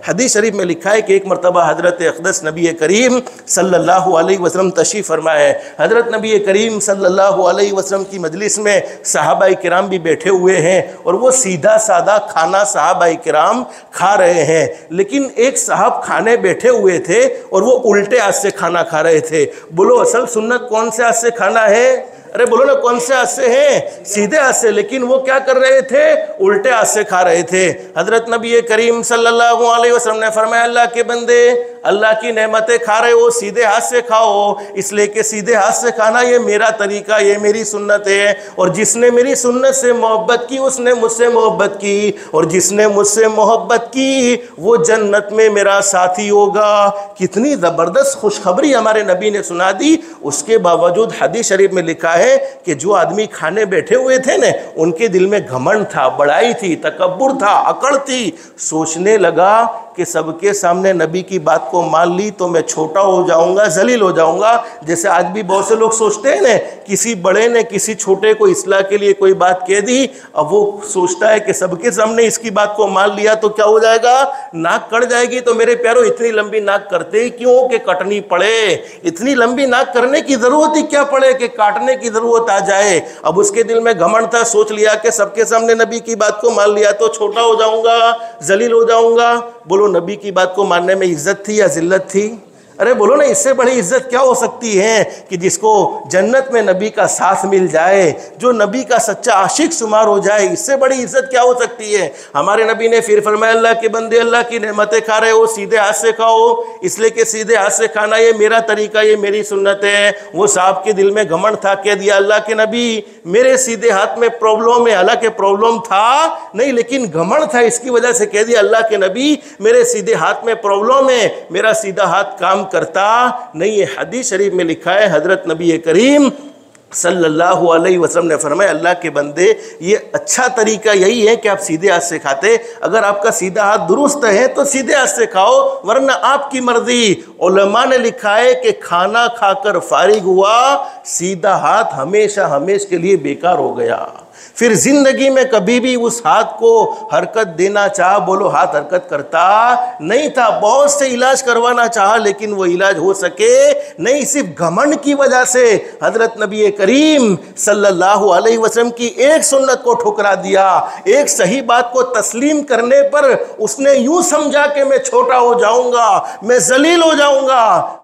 हदीस शरीफ में लिखा है कि एक मरतबा हज़रत अक़दस नबी करीम सल्लल्लाहु अलैहि वसल्लम तशरीफ़ फरमाए। हज़रत नबी करीम सल्लल्लाहु अलैहि वसल्लम की मजलिस में सहाबाए किराम भी बैठे हुए हैं और वो सीधा सादा खाना सहाबाए किराम खा रहे हैं। लेकिन एक साहब खाने बैठे हुए थे और वो उल्टे हाथ से खाना खा रहे थे। बोलो असल सुन्नत कौन से हाथ से खाना है? अरे बोलो ना कौन से हाथ से है? सीधे हाथ से। लेकिन वो क्या कर रहे थे? उल्टे हाथ से खा रहे थे। हजरत नबी करीम सल्लल्लाहु अलैहि वसल्लम ने फरमाया, अल्लाह के बंदे, अल्लाह की नेमतें खा रहे हो, सीधे हाथ से खाओ, इसलिए कि सीधे हाथ से खाना ये मेरा तरीका, ये मेरी सुन्नत है। और जिसने मेरी सुन्नत से मोहब्बत की उसने मुझसे मोहब्बत की, और जिसने मुझसे मोहब्बत की वो जन्नत में मेरा साथी होगा। कितनी ज़बरदस्त खुशखबरी हमारे नबी ने सुना दी। उसके बावजूद हदीस शरीफ में लिखा है कि जो आदमी खाने बैठे हुए थे ना, उनके दिल में घमंड था, बड़ाई थी, तकब्बुर था, अकड़ थी। सोचने लगा कि सबके सामने नबी की बात को मान ली तो मैं छोटा हो जाऊंगा, जलील हो जाऊंगा। जैसे आज भी बहुत से लोग सोचते हैं ना, किसी बड़े ने किसी छोटे को इस्लाह के लिए कोई बात कह दी, अब वो सोचता है कि सबके सामने इसकी बात को मान लिया तो क्या हो जाएगा, नाक कट जाएगी। तो मेरे प्यारों, इतनी लंबी नाक करते ही क्यों कि कटनी पड़े? इतनी लंबी नाक करने की जरूरत ही क्या पड़े कि काटने की जरूरत आ जाए। अब उसके दिल में घमंड था, सोच लिया कि सबके सामने नबी की बात को मान लिया तो छोटा हो जाऊंगा, जलील हो जाऊंगा। बोलो नबी की बात को मानने में इज्जत थी या जिल्लत थी? अरे बोलो ना, इससे बड़ी इज्जत क्या हो सकती है कि जिसको जन्नत में नबी का साथ मिल जाए, जो नबी का सच्चा आशिक शुमार हो जाए। इससे बड़ी इज्जत क्या हो सकती है? हमारे नबी ने फिर फरमाया, अल्लाह के बंदे, अल्लाह की नेमतें खा रहे हो, सीधे हाथ से खाओ, इसलिए कि सीधे हाथ से खाना ये मेरा तरीका, ये मेरी सुन्नत है। वो साहब के दिल में घमंड था, कह दिया, अल्लाह के नबी, मेरे सीधे हाथ में प्रॉब्लम है। हालांकि प्रॉब्लम था नहीं, लेकिन घमंड था, इसकी वजह से कह दिया, अल्लाह के नबी, मेरे सीधे हाथ में प्रॉब्लम है, मेरा सीधा हाथ काम करता नहीं है। हदीस शरीफ में लिखा है, हजरत नबी करीम सल्लल्लाहु अलैहि वसल्लम ने फरमाया, अल्लाह के बंदे, ये अच्छा तरीका यही है कि आप सीधे हाथ से खाते। अगर आपका सीधा हाथ दुरुस्त है तो सीधे हाथ से खाओ, वरना आपकी मर्जी। उलमा ने लिखा है कि खाना खाकर फारिग हुआ, सीधा हाथ हमेशा हमेशा के लिए बेकार हो गया। फिर जिंदगी में कभी भी उस हाथ को हरकत देना चाहा, बोलो हाथ हरकत करता नहीं था। बहुत से इलाज करवाना चाहा, लेकिन वो इलाज हो सके नहीं, सिर्फ घमंड की वजह से हजरत नबी करीम सल्लल्लाहु अलैहि वसल्लम की एक सुन्नत को ठुकरा दिया। एक सही बात को तस्लीम करने पर उसने यूं समझा कि मैं छोटा हो जाऊंगा, मैं जलील हो जाऊंगा।